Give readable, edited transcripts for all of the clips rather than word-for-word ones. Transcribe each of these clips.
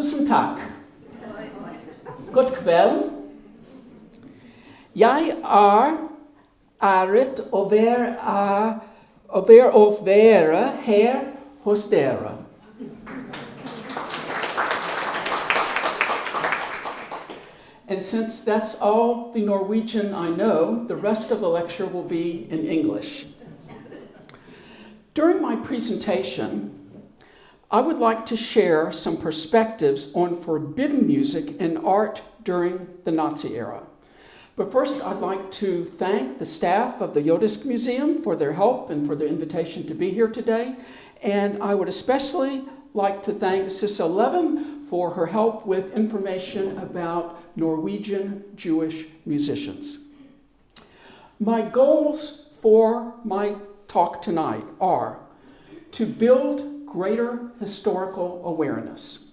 Tusen takk. God kveld. Jeg æret å være her hos dere. And since that's all the Norwegian I know, the rest of the lecture will be in English. During my presentation, I would like to share some perspectives on forbidden music and art during the Nazi era. But first, I'd like to thank the staff of the Jødiske Museum for their help and for their invitation to be here today. And I would especially like to thank Sissel Levin for her help with information about Norwegian Jewish musicians. My goals for my talk tonight are to build greater historical awareness,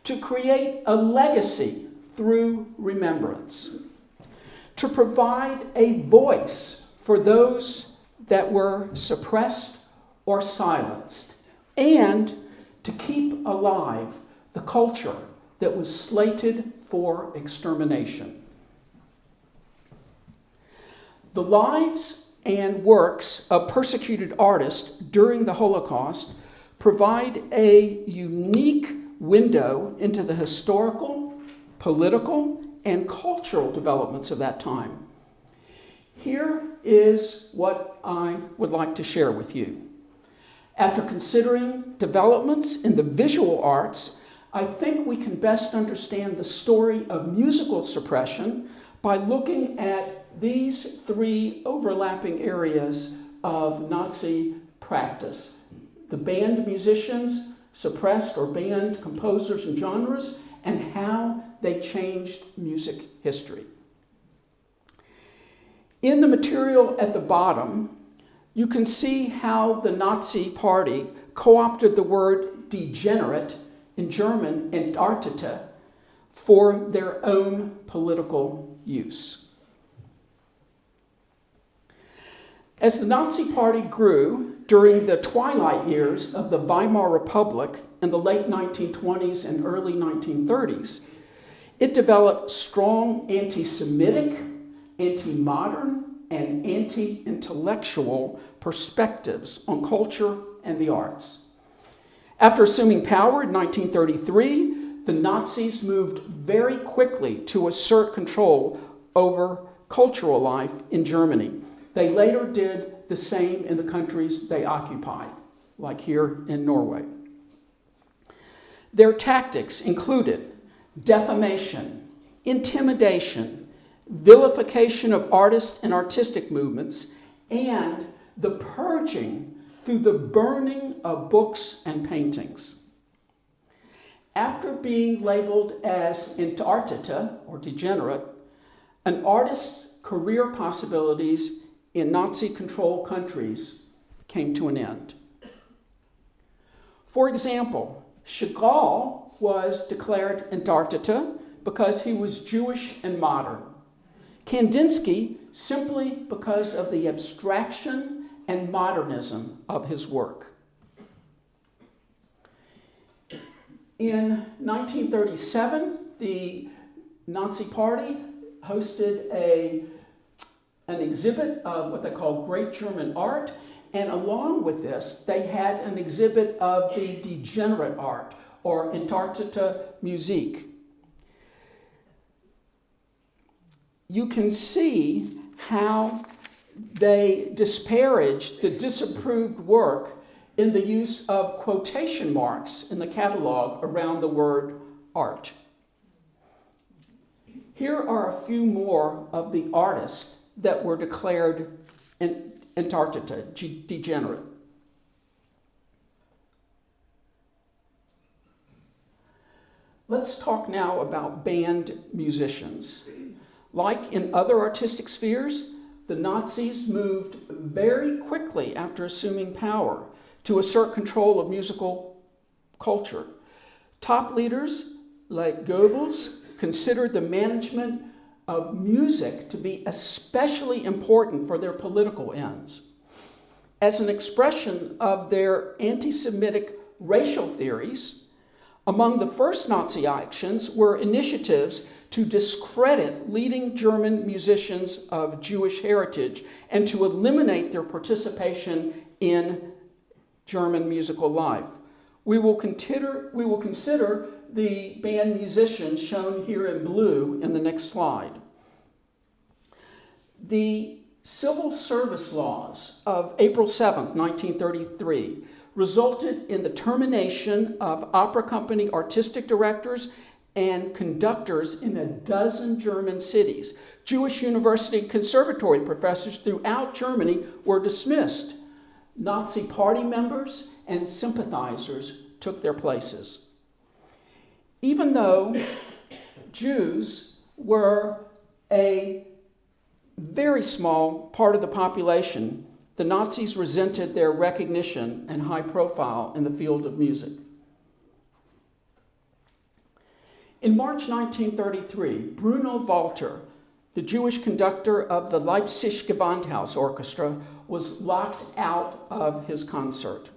to create a legacy through remembrance, to provide a voice for those that were suppressed or silenced, and to keep alive the culture that was slated for extermination. The lives and works of persecuted artists during the Holocaust provide a unique window into the historical, political, and cultural developments of that time. Here is what I would like to share with you. After considering developments in the visual arts, I think we can best understand the story of musical suppression by looking at these three overlapping areas of Nazi practice. The banned musicians, suppressed or banned composers and genres, and how they changed music history. In the material at the bottom, you can see how the Nazi Party co-opted the word degenerate, in German, Entartete, for their own political use. As the Nazi Party grew during the twilight years of the Weimar Republic in the late 1920s and early 1930s, it developed strong anti-Semitic, anti-modern, and anti-intellectual perspectives on culture and the arts. After assuming power in 1933, the Nazis moved very quickly to assert control over cultural life in Germany. They later did the same in the countries they occupied, like here in Norway. Their tactics included defamation, intimidation, vilification of artists and artistic movements, and the purging through the burning of books and paintings. After being labeled as Entartete, or degenerate, an artist's career possibilities in Nazi-controlled countries came to an end. For example, Chagall was declared Entartete because he was Jewish and modern. Kandinsky simply because of the abstraction and modernism of his work. In 1937, the Nazi Party hosted an exhibit of what they call Great German Art, and along with this, they had an exhibit of the degenerate art, or Entartete Musik. You can see how they disparaged the disapproved work in the use of quotation marks in the catalog around the word art. Here are a few more of the artists that were declared Entartete, degenerate. Let's talk now about banned musicians. Like in other artistic spheres, the Nazis moved very quickly after assuming power to assert control of musical culture. Top leaders like Goebbels considered the management of music to be especially important for their political ends. As an expression of their anti-Semitic racial theories, Among the first Nazi actions were initiatives to discredit leading German musicians of Jewish heritage and to eliminate their participation in German musical life. We will consider the band musicians shown here in blue in the next slide. The civil service laws of April 7th, 1933, resulted in the termination of opera company artistic directors and conductors in a dozen German cities. Jewish university conservatory professors throughout Germany were dismissed. Nazi party members and sympathizers took their places. Even though Jews were a very small part of the population, the Nazis resented their recognition and high profile in the field of music. In March 1933, Bruno Walter, the Jewish conductor of the Leipzig Gewandhaus Orchestra, was locked out of his concert.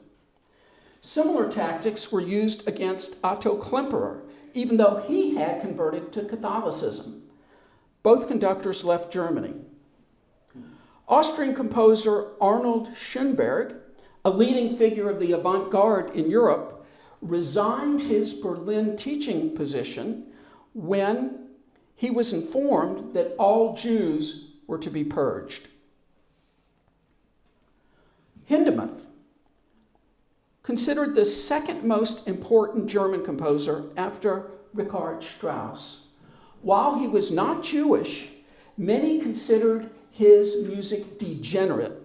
Similar tactics were used against Otto Klemperer, even though he had converted to Catholicism. Both conductors left Germany. Austrian composer Arnold Schoenberg, a leading figure of the avant-garde in Europe, resigned his Berlin teaching position when he was informed that all Jews were to be purged. Hindemith, considered the second most important German composer after Richard Strauss. While he was not Jewish, many considered his music degenerate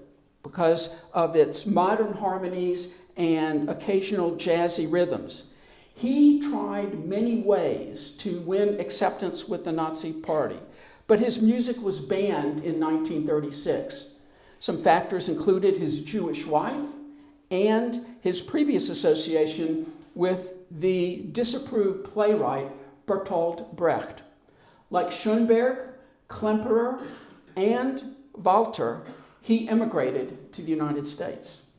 because of its modern harmonies and occasional jazzy rhythms. He tried many ways to win acceptance with the Nazi Party, but his music was banned in 1936. Some factors included his Jewish wife and his previous association with the disapproved playwright Bertolt Brecht. Like Schoenberg, Klemperer, and Walter, he emigrated to the United States.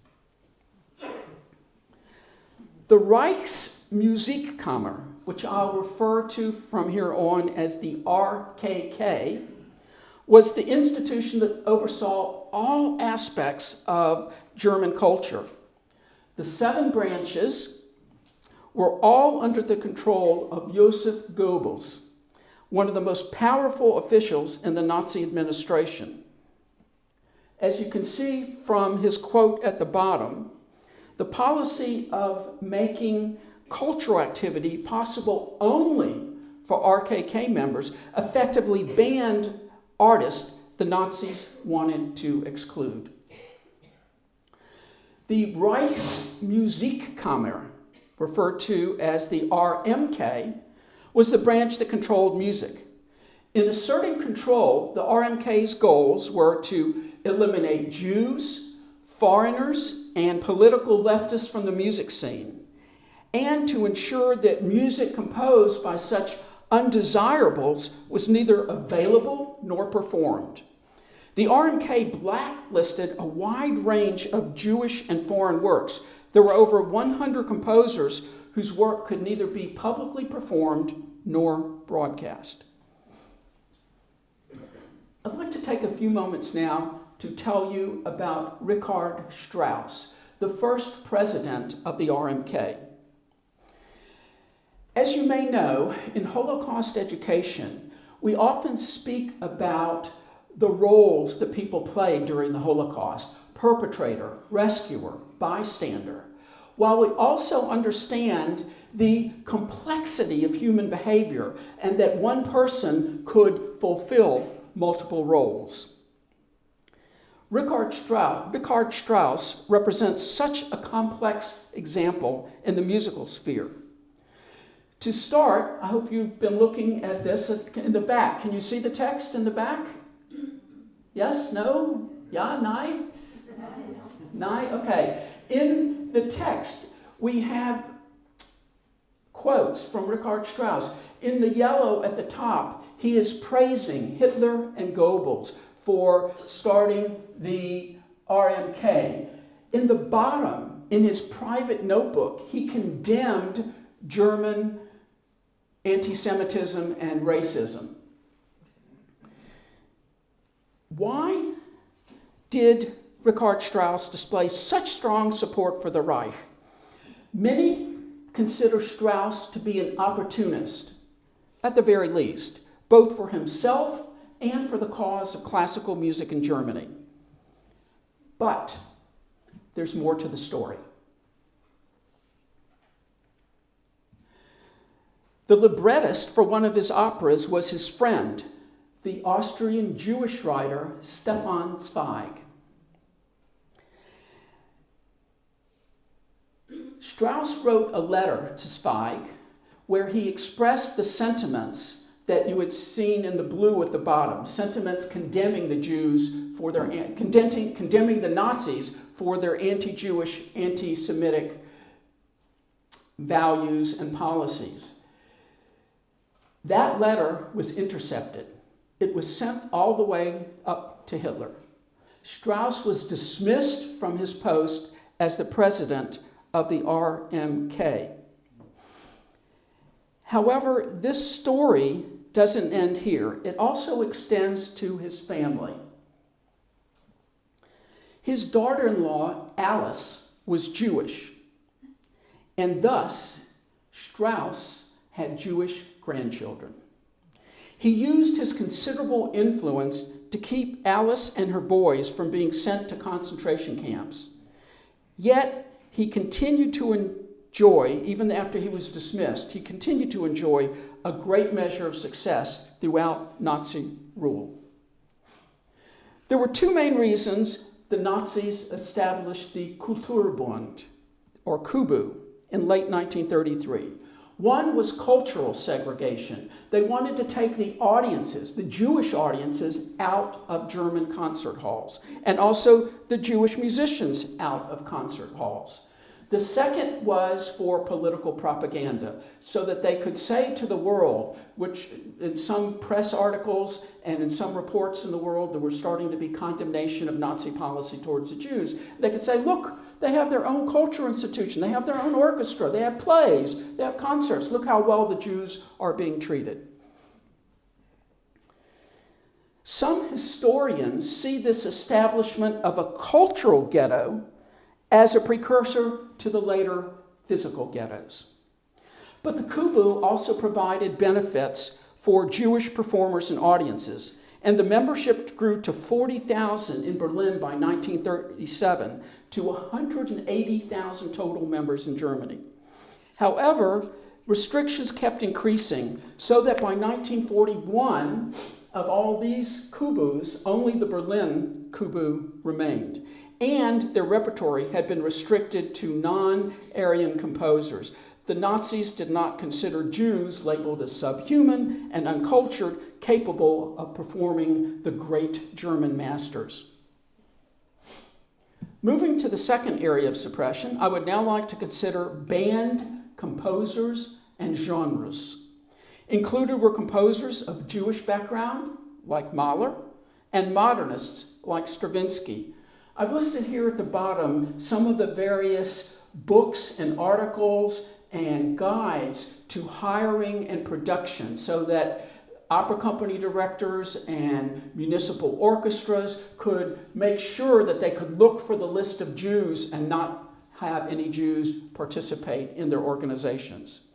The Reichsmusikkammer, which I'll refer to from here on as the RKK, was the institution that oversaw all aspects of German culture. The 7 branches were all under the control of Joseph Goebbels, one of the most powerful officials in the Nazi administration. As you can see from his quote at the bottom, the policy of making cultural activity possible only for RKK members effectively banned artists the Nazis wanted to exclude. The Reichsmusikkammer, referred to as the RMK, was the branch that controlled music. In asserting control, the RMK's goals were to eliminate Jews, foreigners, and political leftists from the music scene, and to ensure that music composed by such undesirables was neither available nor performed. The RMK blacklisted a wide range of Jewish and foreign works. There were over 100 composers whose work could neither be publicly performed nor broadcast. I'd like to take a few moments now to tell you about Richard Strauss, the first president of the RMK. As you may know, in Holocaust education, we often speak about the roles that people played during the Holocaust: perpetrator, rescuer, bystander, while we also understand the complexity of human behavior and that one person could fulfill multiple roles. Richard Strauss represents such a complex example in the musical sphere. To start, I hope you've been looking at this in the back. Can you see the text in the back? Yes? No? Yeah? Nein? Nein? Okay. In the text, we have quotes from Richard Strauss. In the yellow at the top, he is praising Hitler and Goebbels for starting the RMK. In the bottom, in his private notebook, he condemned German anti-Semitism and racism. Why did Richard Strauss display such strong support for the Reich? Many consider Strauss to be an opportunist, at the very least, both for himself and for the cause of classical music in Germany. But there's more to the story. The librettist for one of his operas was his friend, the Austrian Jewish writer Stefan Zweig. Strauss wrote a letter to Zweig where he expressed the sentiments that you had seen in the blue at the bottom, sentiments condemning the Jews for their, condemning the Nazis for their anti-Jewish, anti-Semitic values and policies. That letter was intercepted. It was sent all the way up to Hitler. Strauss was dismissed from his post as the president of the RMK. However, this story doesn't end here. It also extends to his family. His daughter-in-law, Alice, was Jewish, and thus Strauss had Jewish grandchildren. He used his considerable influence to keep Alice and her boys from being sent to concentration camps. Yet, he continued to enjoy, even after he was dismissed, he continued to enjoy a great measure of success throughout Nazi rule. There were two main reasons the Nazis established the Kulturbund, or Kubu, in late 1933. One was cultural segregation. They wanted to take the audiences, the Jewish audiences, out of German concert halls, and also the Jewish musicians out of concert halls. The second was for political propaganda, so that they could say to the world, which in some press articles and in some reports in the world, there was starting to be condemnation of Nazi policy towards the Jews. They could say, look, they have their own culture institution, they have their own orchestra, they have plays, they have concerts. Look how well the Jews are being treated. Some historians see this establishment of a cultural ghetto as a precursor to the later physical ghettos. But the Kubu also provided benefits for Jewish performers and audiences, and the membership grew to 40,000 in Berlin by 1937 to 180,000 total members in Germany. However, restrictions kept increasing, so that by 1941, of all these Kubus, only the Berlin Kubu remained. And their repertory had been restricted to non-Aryan composers. The Nazis did not consider Jews labeled as subhuman and uncultured capable of performing the great German masters. Moving to the second area of suppression, I would now like to consider band composers and genres. Included were composers of Jewish background, like Mahler, and modernists, like Stravinsky. I've listed here at the bottom some of the various books and articles and guides to hiring and production, so that opera company directors and municipal orchestras could make sure that they could look for the list of Jews and not have any Jews participate in their organizations.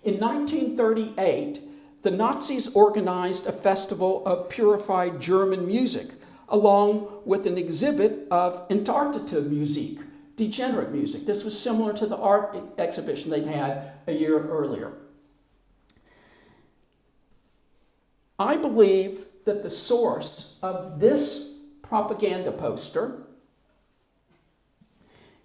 In 1938, the Nazis organized a festival of purified German music, along with an exhibit of Untitled music, Degenerate music. This was similar to the art exhibition they'd had a year earlier. I believe that the source of this propaganda poster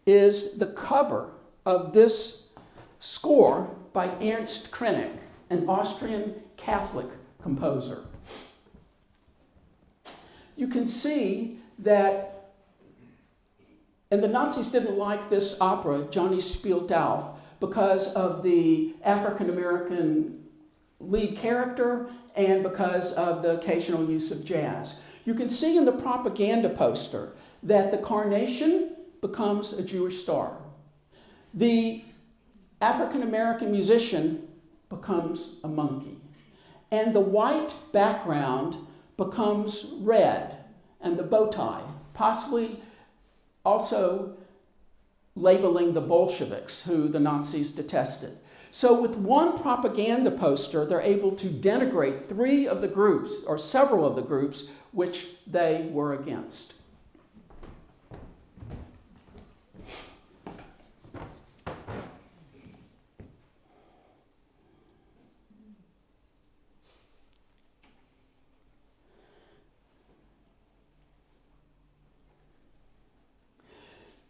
is the cover of this score by Ernst Krenek, an Austrian Catholic composer. You can see that, and the Nazis didn't like this opera, Johnny Spielt Auf, because of the African-American lead character and because of the occasional use of jazz. You can see in the propaganda poster that the carnation becomes a Jewish star. The African-American musician becomes a monkey. And the white background becomes red, and the bow tie, possibly also labeling the Bolsheviks, who the Nazis detested. So with one propaganda poster, they're able to denigrate three of the groups, or several of the groups, which they were against.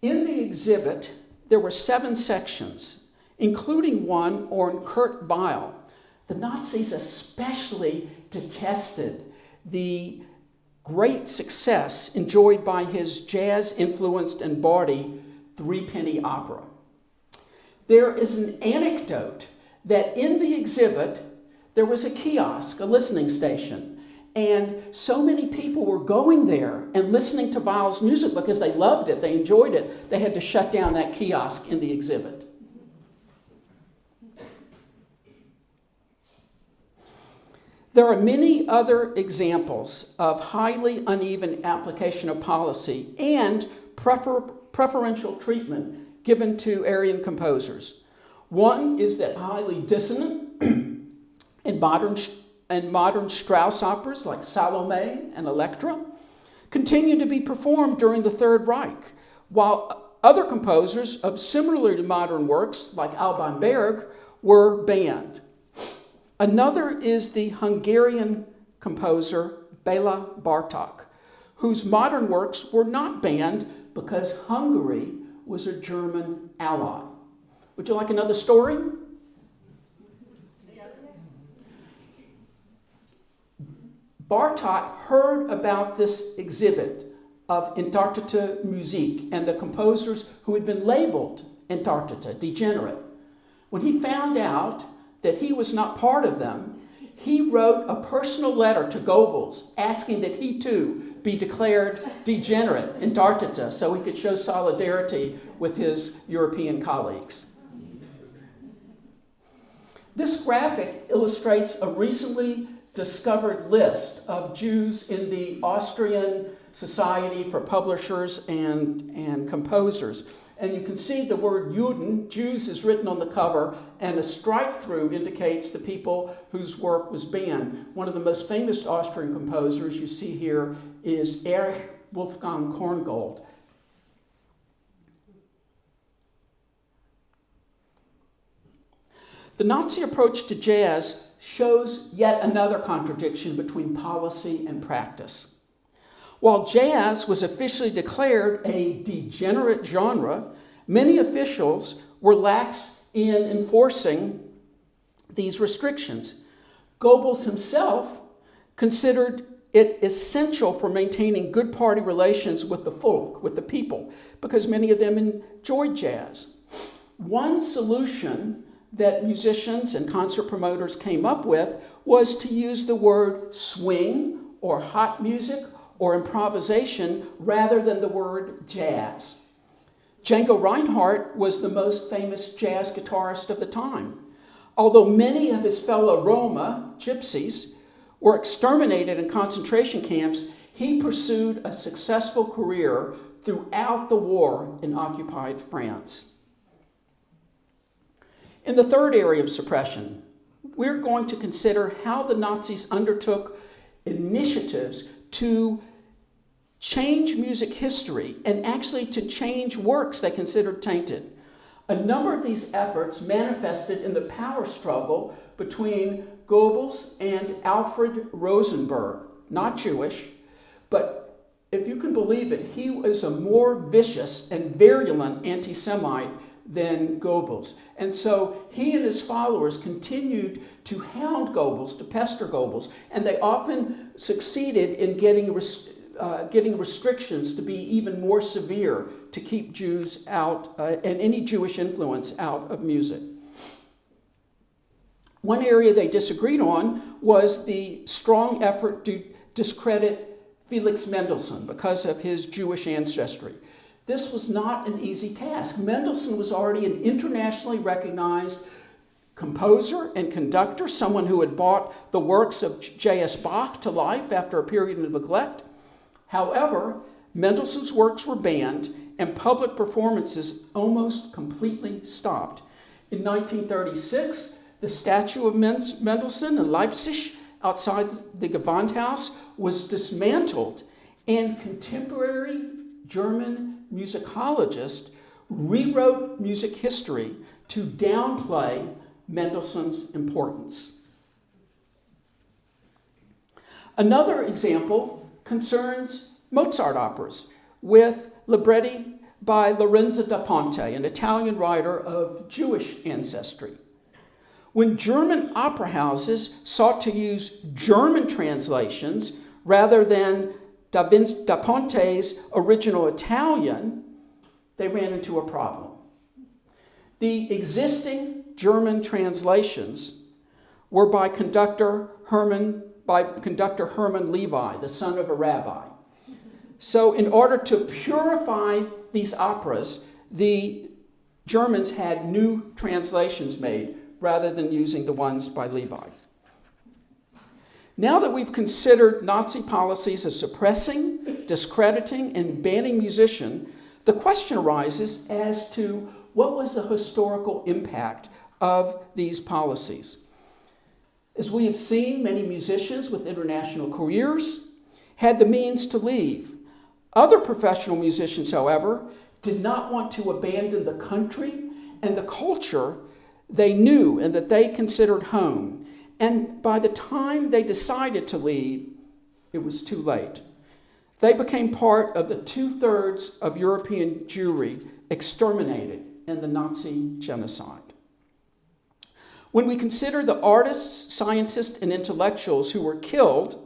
In the exhibit, there were 7 sections, including one on Kurt Weill. The Nazis especially detested the great success enjoyed by his jazz-influenced and bawdy three-penny opera. There is an anecdote that in the exhibit, there was a kiosk, a listening station, and so many people were going there and listening to Weill's music because they loved it, they enjoyed it, they had to shut down that kiosk in the exhibit. There are many other examples of highly uneven application of policy and preferential treatment given to Aryan composers. One is that highly dissonant and modern Strauss operas like Salome and Elektra continue to be performed during the Third Reich, while other composers of similarly modern works like Alban Berg were banned. Another is the Hungarian composer Bela Bartók, whose modern works were not banned because Hungary was a German ally. Would you like another story? Bartók heard about this exhibit of Untitled Musik and the composers who had been labeled Untitled, Degenerate. When he found out that he was not part of them, he wrote a personal letter to Goebbels asking that he too be declared degenerate, Untitled, so he could show solidarity with his European colleagues. This graphic illustrates a recently discovered list of Jews in the Austrian Society for Publishers and Composers. And you can see the word Juden, Jews, is written on the cover, and a strike-through indicates the people whose work was banned. One of the most famous Austrian composers you see here is Erich Wolfgang Korngold. The Nazi approach to jazz shows yet another contradiction between policy and practice. While jazz was officially declared a degenerate genre, many officials were lax in enforcing these restrictions. Goebbels himself considered it essential for maintaining good party relations with the folk, with the people, because many of them enjoyed jazz. One solution that musicians and concert promoters came up with was to use the word swing or hot music or improvisation rather than the word jazz. Django Reinhardt was the most famous jazz guitarist of the time. Although many of his fellow Roma, gypsies, were exterminated in concentration camps, he pursued a successful career throughout the war in occupied France. In the third area of suppression, we're going to consider how the Nazis undertook initiatives to change music history and actually to change works they considered tainted. A number of these efforts manifested in the power struggle between Goebbels and Alfred Rosenberg, not Jewish, but if you can believe it, he was a more vicious and virulent anti-Semite than Goebbels. And so he and his followers continued to hound Goebbels, to pester Goebbels, and they often succeeded in getting restrictions to be even more severe to keep Jews out and any Jewish influence out of music. One area they disagreed on was the strong effort to discredit Felix Mendelssohn because of his Jewish ancestry. This was not an easy task. Mendelssohn was already an internationally recognized composer and conductor, someone who had brought the works of J.S. Bach to life after a period of neglect. However, Mendelssohn's works were banned and public performances almost completely stopped. In 1936, the statue of Mendelssohn in Leipzig outside the Gewandhaus was dismantled, and contemporary German musicologists rewrote music history to downplay Mendelssohn's importance. Another example concerns Mozart operas with libretti by Lorenzo da Ponte, an Italian writer of Jewish ancestry. When German opera houses sought to use German translations rather than da Ponte's original Italian, they ran into a problem. The existing German translations were by conductor Hermann Levi, the son of a rabbi. So in order to purify these operas, the Germans had new translations made rather than using the ones by Levi. Now that we've considered Nazi policies of suppressing, discrediting, and banning musicians, the question arises as to what was the historical impact of these policies. As we have seen, many musicians with international careers had the means to leave. Other professional musicians, however, did not want to abandon the country and the culture they knew and that they considered home. And by the time they decided to leave, it was too late. They became part of the 2/3 of European Jewry exterminated in the Nazi genocide. When we consider the artists, scientists, and intellectuals who were killed,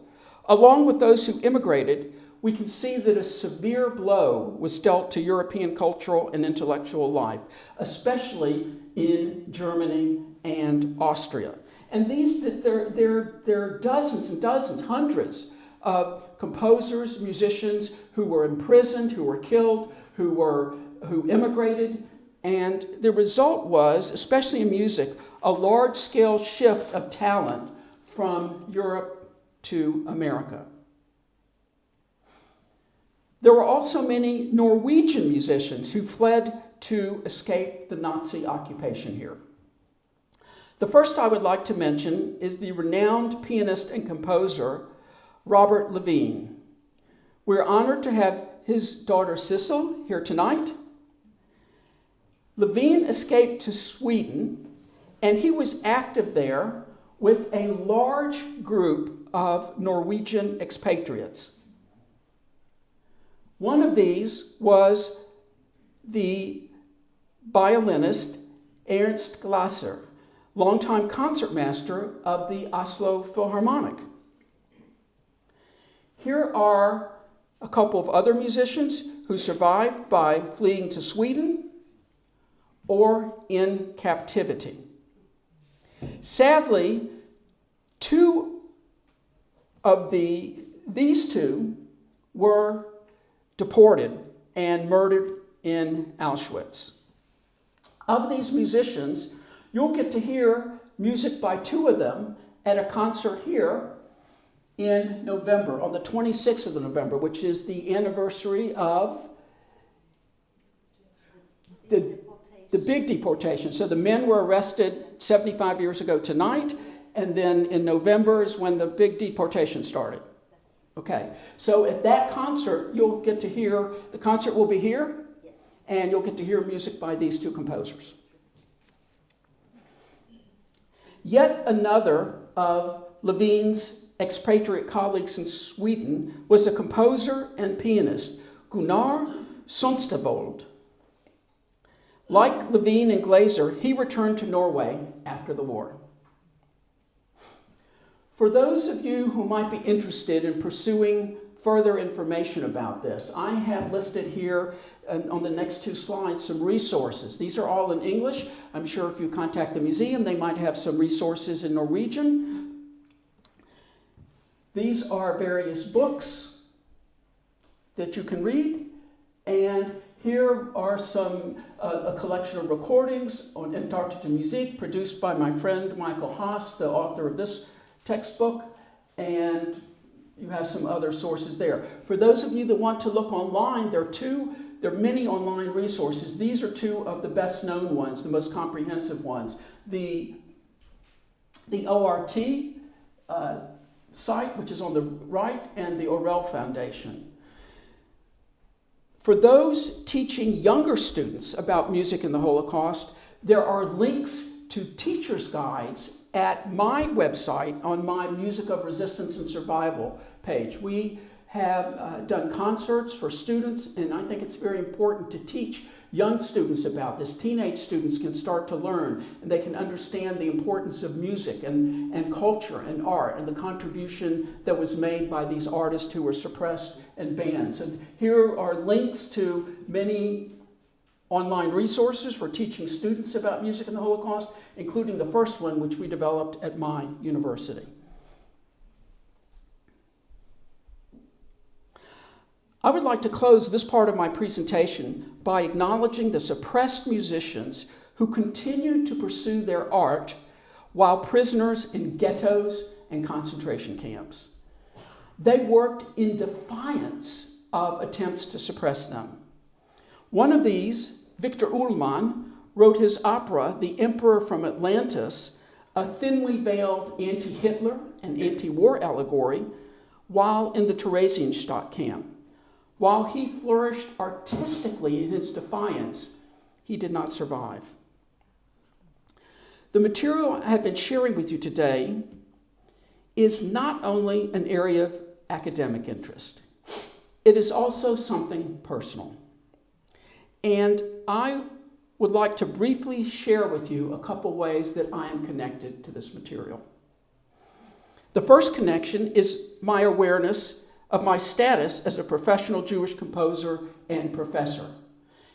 along with those who immigrated, we can see that a severe blow was dealt to European cultural and intellectual life, especially in Germany and Austria. And there are dozens and dozens, hundreds of composers, musicians who were imprisoned, who were killed, who immigrated. And the result was, especially in music, a large-scale shift of talent from Europe to America. There were also many Norwegian musicians who fled to escape the Nazi occupation here. The first I would like to mention is the renowned pianist and composer, Robert Levine. We're honored to have his daughter Sissel here tonight. Levine escaped to Sweden, and he was active there with a large group of Norwegian expatriates. One of these was the violinist Ernst Glasser, longtime concertmaster of the Oslo Philharmonic. Here are a couple of other musicians who survived by fleeing to Sweden or in captivity. Sadly, these two were deported and murdered in Auschwitz. Of these musicians, you'll get to hear music by two of them at a concert here in November, on the 26th of November, which is the anniversary of the big deportation. So the men were arrested 75 years ago tonight, and then in November is when the big deportation started. Okay, so at that concert, you'll get to hear, the concert will be here, yes, and you'll get to hear music by these two composers. Yet another of Levine's expatriate colleagues in Sweden was a composer and pianist, Gunnar Sundstevold. Like Levine and Glaser, he returned to Norway after the war. For those of you who might be interested in pursuing further information about this, I have listed here on the next two slides some resources. These are all in English. I'm sure if you contact the museum, they might have some resources in Norwegian. These are various books that you can read, and Here are some a collection of recordings on Untitled Music produced by my friend Michael Haas, the author of this textbook, and you have some other sources there. For those of you that want to look online, there are many online resources. These are two of the best known ones, the most comprehensive ones. The ORT site, which is on the right, and the Orell Foundation. For those teaching younger students about music in the Holocaust, there are links to teachers' guides at my website on my Music of Resistance and Survival page. We have done concerts for students, and I think it's very important to teach young students about this. Teenage students can start to learn, and they can understand the importance of music and culture and art and the contribution that was made by these artists who were suppressed and banned. So here are links to many online resources for teaching students about music in the Holocaust, including the first one, which we developed at my university. I would like to close this part of my presentation by acknowledging the suppressed musicians who continued to pursue their art while prisoners in ghettos and concentration camps. They worked in defiance of attempts to suppress them. One of these, Victor Ullmann, wrote his opera, The Emperor from Atlantis, a thinly veiled anti-Hitler and anti-war allegory, while in the Theresienstadt camp. While he flourished artistically in his defiance, he did not survive. The material I have been sharing with you today is not only an area of academic interest, it is also something personal. And I would like to briefly share with you a couple ways that I am connected to this material. The first connection is my awareness of my status as a professional Jewish composer and professor.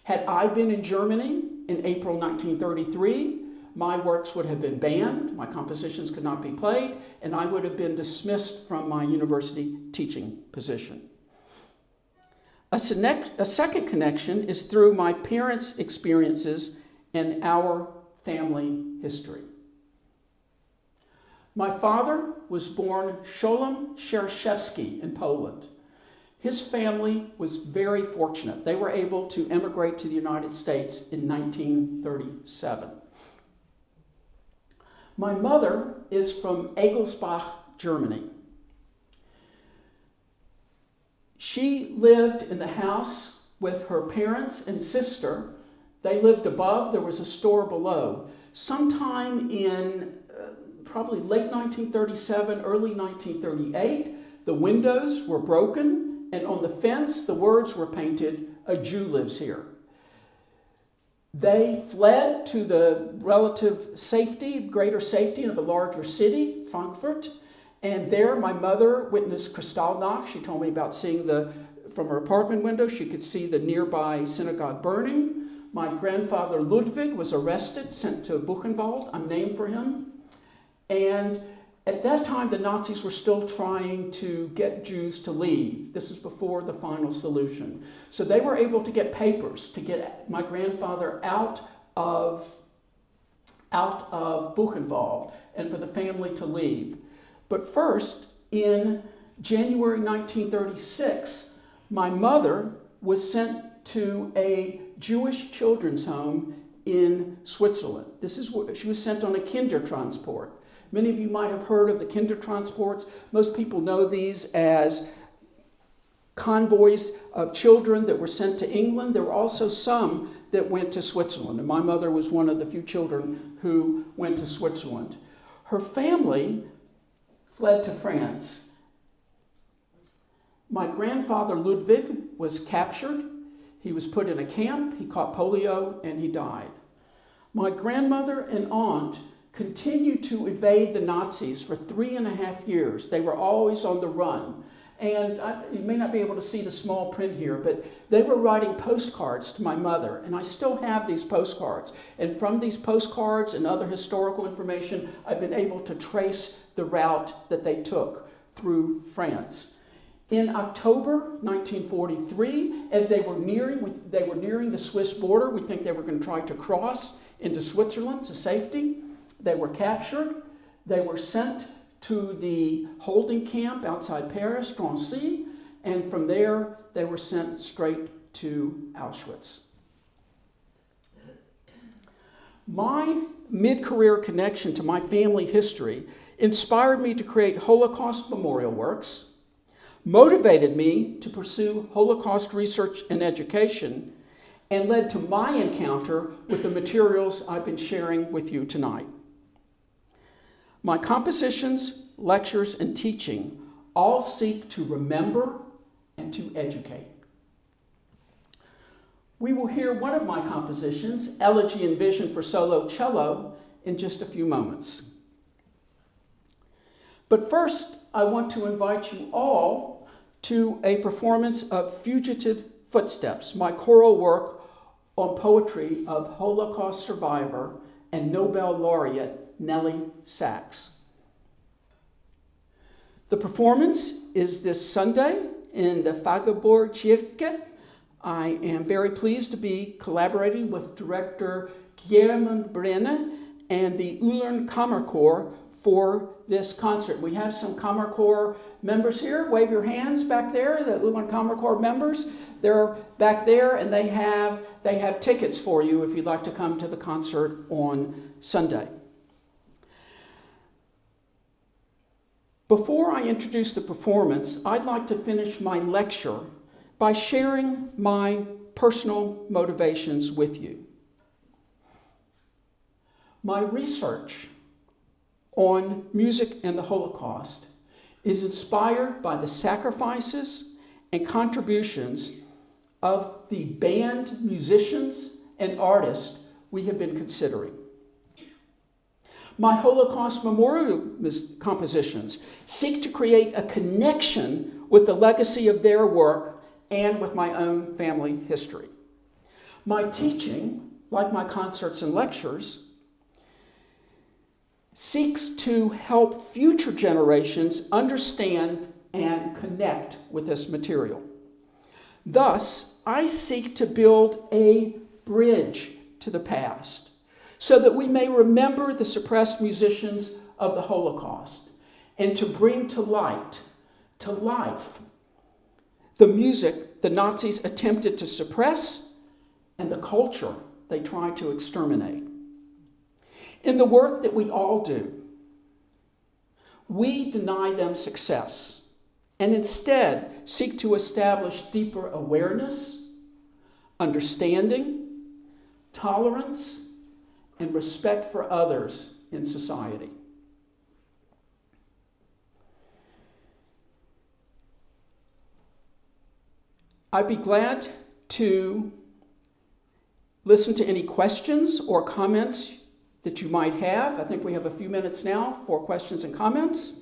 Had I been in Germany in April 1933, my works would have been banned, my compositions could not be played, and I would have been dismissed from my university teaching position. A second connection is through my parents' experiences and our family history. My father was born Sholem Shershevsky in Poland. His family was very fortunate. They were able to emigrate to the United States in 1937. My mother is from Egelsbach, Germany. She lived in the house with her parents and sister. They lived above. There was a store below. Sometime in probably late 1937, early 1938, the windows were broken, and on the fence, the words were painted, "A Jew lives here." They fled to the relative safety, greater safety of a larger city, Frankfurt, and there my mother witnessed Kristallnacht. She told me about seeing from her apartment window, she could see the nearby synagogue burning. My grandfather Ludwig was arrested, sent to Buchenwald. I'm named for him. And at that time, the Nazis were still trying to get Jews to leave. This was before the final solution. So they were able to get papers to get my grandfather out of Buchenwald and for the family to leave. But first, in January 1936, my mother was sent to a Jewish children's home in Switzerland. She was sent on a Kindertransport. Many of you might have heard of the Kindertransports. Most people know these as convoys of children that were sent to England. There were also some that went to Switzerland, and my mother was one of the few children who went to Switzerland. Her family fled to France. My grandfather Ludwig was captured. He was put in a camp, he caught polio, and he died. My grandmother and aunt continued to evade the Nazis for 3.5 years. They were always on the run. And you may not be able to see the small print here, but they were writing postcards to my mother, and I still have these postcards. And from these postcards and other historical information, I've been able to trace the route that they took through France. In October 1943, as they were nearing the Swiss border, we think they were going to try to cross into Switzerland to safety. They were captured. They were sent to the holding camp outside Paris, Drancy, and from there they were sent straight to Auschwitz. My mid-career connection to my family history inspired me to create Holocaust memorial works, motivated me to pursue Holocaust research and education, and led to my encounter with the materials I've been sharing with you tonight. My compositions, lectures, and teaching all seek to remember and to educate. We will hear one of my compositions, Elegy and Vision for Solo Cello, in just a few moments. But first, I want to invite you all to a performance of Fugitive Footsteps, my choral work on poetry of Holocaust survivor and Nobel laureate Nellie Sachs. The performance is this Sunday in the Faggeborg Kirche. I am very pleased to be collaborating with director Guillermo Brenne and the Ullern Kammerchor for this concert. We have some Kammerchor members here. Wave your hands back there, the Ullern Kammerchor members. They're back there, and they have tickets for you if you'd like to come to the concert on Sunday. Before I introduce the performance, I'd like to finish my lecture by sharing my personal motivations with you. My research on music and the Holocaust is inspired by the sacrifices and contributions of the band musicians and artists we have been considering. My Holocaust memorial compositions seek to create a connection with the legacy of their work and with my own family history. My teaching, like my concerts and lectures, seeks to help future generations understand and connect with this material. Thus, I seek to build a bridge to the past so that we may remember the suppressed musicians of the Holocaust and to bring to life, the music the Nazis attempted to suppress and the culture they tried to exterminate. In the work that we all do, we deny them success and instead seek to establish deeper awareness, understanding, tolerance, and respect for others in society. I'd be glad to listen to any questions or comments that you might have. I think we have a few minutes now for questions and comments.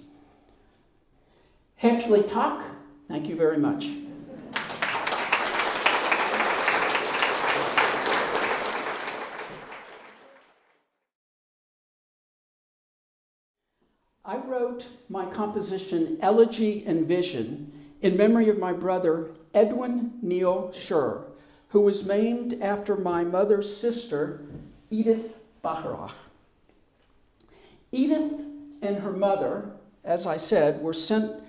Hartelijk tak. Thank you very much. I wrote my composition Elegy and Vision in memory of my brother Edwin Neil Sherr, who was named after my mother's sister, Edith Bacharach. Edith and her mother, as I said, were sent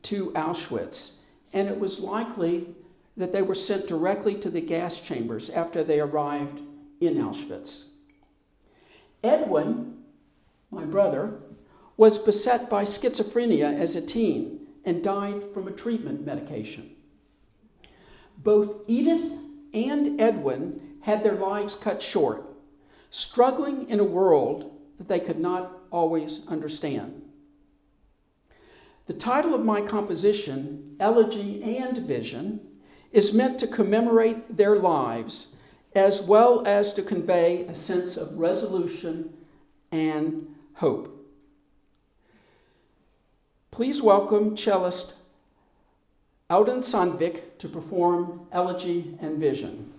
to Auschwitz, and it was likely that they were sent directly to the gas chambers after they arrived in Auschwitz. Edwin, my brother, was beset by schizophrenia as a teen and died from a treatment medication. Both Edith and Edwin had their lives cut short, struggling in a world that they could not always understand. The title of my composition, Elegy and Vision, is meant to commemorate their lives as well as to convey a sense of resolution and hope. Please welcome cellist Auden Sandvik to perform Elegy and Vision.